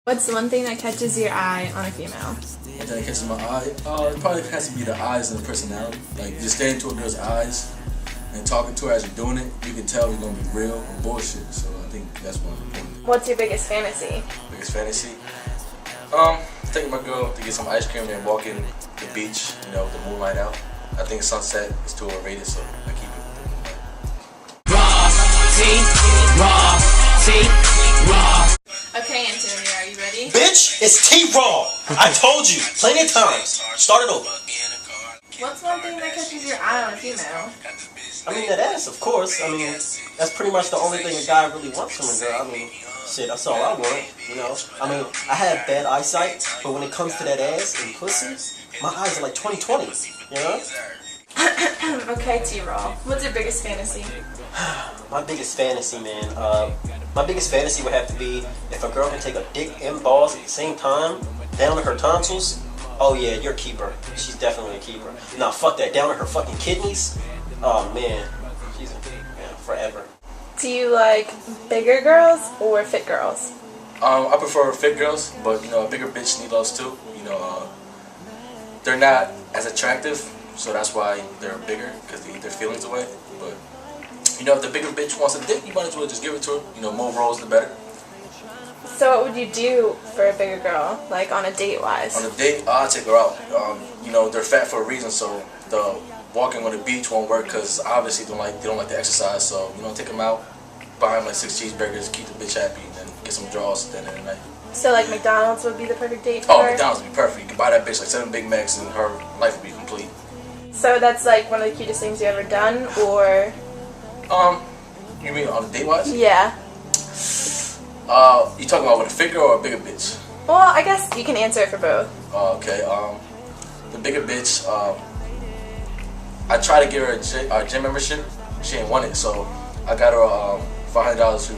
What's the one thing that catches your eye on a female? One thing that catches my eye? It probably has to be the eyes and the personality. Like, just staring into a girl's eyes and talking to her as you're doing it, you can tell it's going to be real or bullshit. So I think that's one of the important things. What's your biggest fantasy? Biggest fantasy? Taking my girl to get some ice cream and walking the beach, with the moonlight out. I think sunset is too overrated, so I keep it. Raw. Okay, Antonio, are you ready? Bitch, it's T-Raw. I told you plenty of times. Start it over. What's one thing that catches your eye on a female? I mean, that ass, of course. I mean, that's pretty much the only thing a guy really wants from a girl. I mean, shit, that's all I want, I mean, I have bad eyesight, but when it comes to that ass and pussy, my eyes are like 20/20, Okay, T-Raw. What's your biggest fantasy? My biggest fantasy, man. My biggest fantasy would have to be if a girl can take a dick and balls at the same time, down to her tonsils. Oh yeah, you're a keeper. She's definitely a keeper. Nah, fuck that. Down to her fucking kidneys. Oh man, she's forever. Do you like bigger girls or fit girls? I prefer fit girls, but a bigger bitch need those too. They're not as attractive, so that's why they're bigger, because they eat their feelings away. But if the bigger bitch wants a dick, you might as well just give it to her. More rolls, the better. So what would you do for a bigger girl, like on a date-wise? On a date, I'll take her out. They're fat for a reason, so the walking on the beach won't work because obviously they don't like to exercise. So take them out, buy them like 6 cheeseburgers, keep the bitch happy, and then get some draws at the end of the night. So like McDonald's would be the perfect date for her? McDonald's would be perfect. You can buy that bitch like 7 Big Macs and her life would be complete. So that's like one of the cutest things you've ever done, or? You mean on a date wise? Yeah. You talking about with a fit girl or a bigger bitch? Well, I guess you can answer it for both. Okay. The bigger bitch. I tried to give her a gym membership. She didn't want it, so I got her $500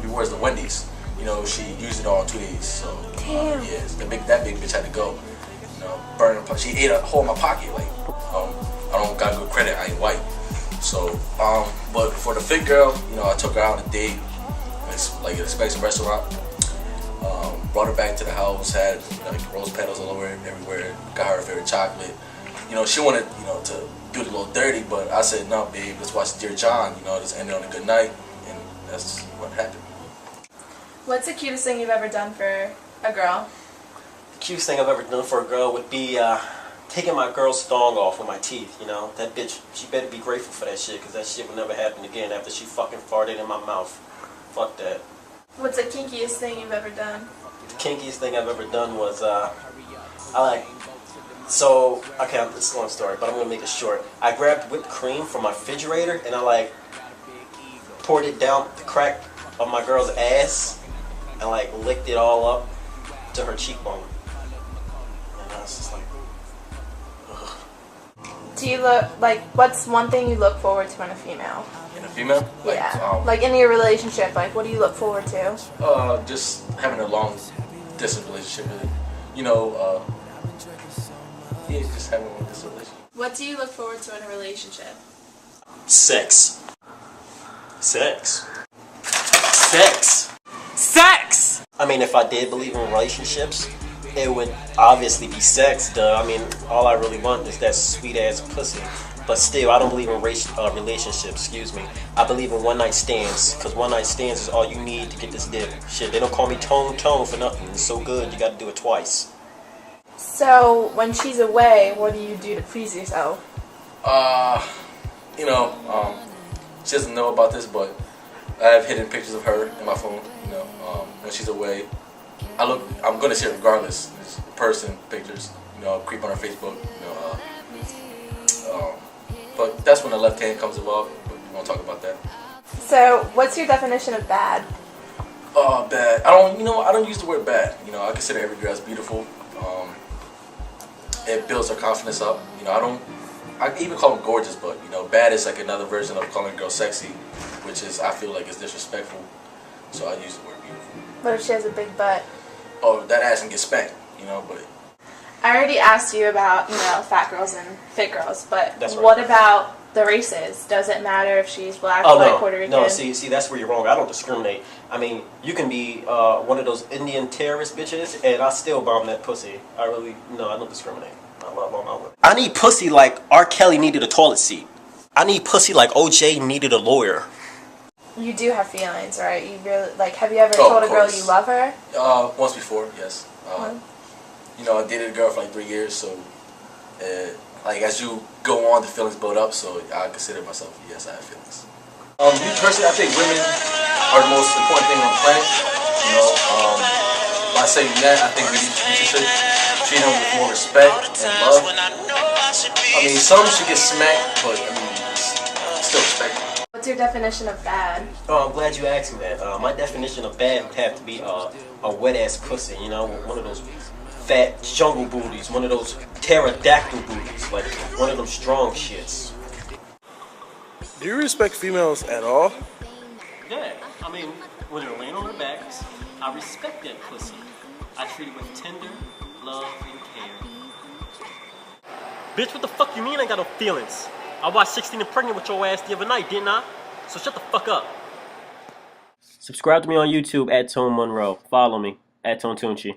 rewards to Wendy's. She used it all in 2 days. So damn. Yeah, that big bitch had to go. Burn her. She ate a hole in my pocket. Like, I don't got good credit. I ain't white. So, but for the fit girl, I took her out on a date. It's like an expensive restaurant. Brought her back to the house. Had rose petals all over everywhere. Got her favorite chocolate. She wanted to do it a little dirty, but I said no, babe. Let's watch Dear John. Just end it on a good night, and that's what happened. What's the cutest thing you've ever done for a girl? The cutest thing I've ever done for a girl would be taking my girl's thong off with my teeth. That bitch, she better be grateful for that shit, because that shit will never happen again after she fucking farted in my mouth. Fuck that. What's the kinkiest thing you've ever done? The kinkiest thing I've ever done was, okay, this is a long story, but I'm going to make it short. I grabbed whipped cream from my refrigerator, and I, poured it down the crack of my girl's ass, and, licked it all up to her cheekbone. And I was just like, ugh. Do you what's one thing you look forward to in a female? In a female? Like in your relationship, what do you look forward to? Just having a long distance relationship with it. Just having a long distance relationship. What do you look forward to in a relationship? Sex. Sex. Sex. Sex! I mean, if I did believe in relationships, it would obviously be sex, duh. I mean, all I really want is that sweet-ass pussy. But still, I don't believe in relationships, excuse me. I believe in one-night stands, because one-night stands is all you need to get this dick. Shit, they don't call me Tone for nothing. It's so good, you gotta do it twice. So, when she's away, what do you do to please yourself? She doesn't know about this, but I have hidden pictures of her in my phone, when she's away. I'm gonna see her regardless. It's person pictures, creep on her Facebook, but that's when the left hand comes involved, but we won't talk about that. So, what's your definition of bad? Bad. I don't use the word bad. I consider every girl as beautiful. It builds her confidence up. I even call them gorgeous, but bad is like another version of calling a girl sexy, which is, I feel like, it's disrespectful. So I use the word beautiful. What if she has a big butt? Oh, that ass can get spanked, but. I already asked you about, fat girls and fit girls, but That's right. What about the races. Does it matter if she's black, Oh white, no, Puerto Rican? no. See, that's where you're wrong. I don't discriminate. I mean, you can be one of those Indian terrorist bitches, and I still bomb that pussy. I don't discriminate. I love all my women. I need pussy like R. Kelly needed a toilet seat. I need pussy like OJ needed a lawyer. You do have feelings, right? You really like. Have you ever told a girl you love her? Once before, yes. You know, I dated a girl for like 3 years, so like as you go on, the feelings build up. So I consider myself, yes, I have feelings. Me personally, I think women are the most important thing on the planet. You know, by saying that, I think we should treat them with more respect and love. I mean, some should get smacked, but I mean, still respect them. What's your definition of bad? Oh, I'm glad you asked me that. My definition of bad would have to be a wet ass pussy. You know, one of those fat jungle booties, one of those pterodactyl booties, like one of them strong shits. Do you respect females at all? Yeah, I mean, when they're laying on their backs, I respect that pussy. I treat it with tender love and care. Bitch, what the fuck you mean I got no feelings? I watched 16 and Pregnant with your ass the other night, didn't I? So shut the fuck up. Subscribe to me on YouTube at Tone Monroe. Follow me at Tone Tunchi.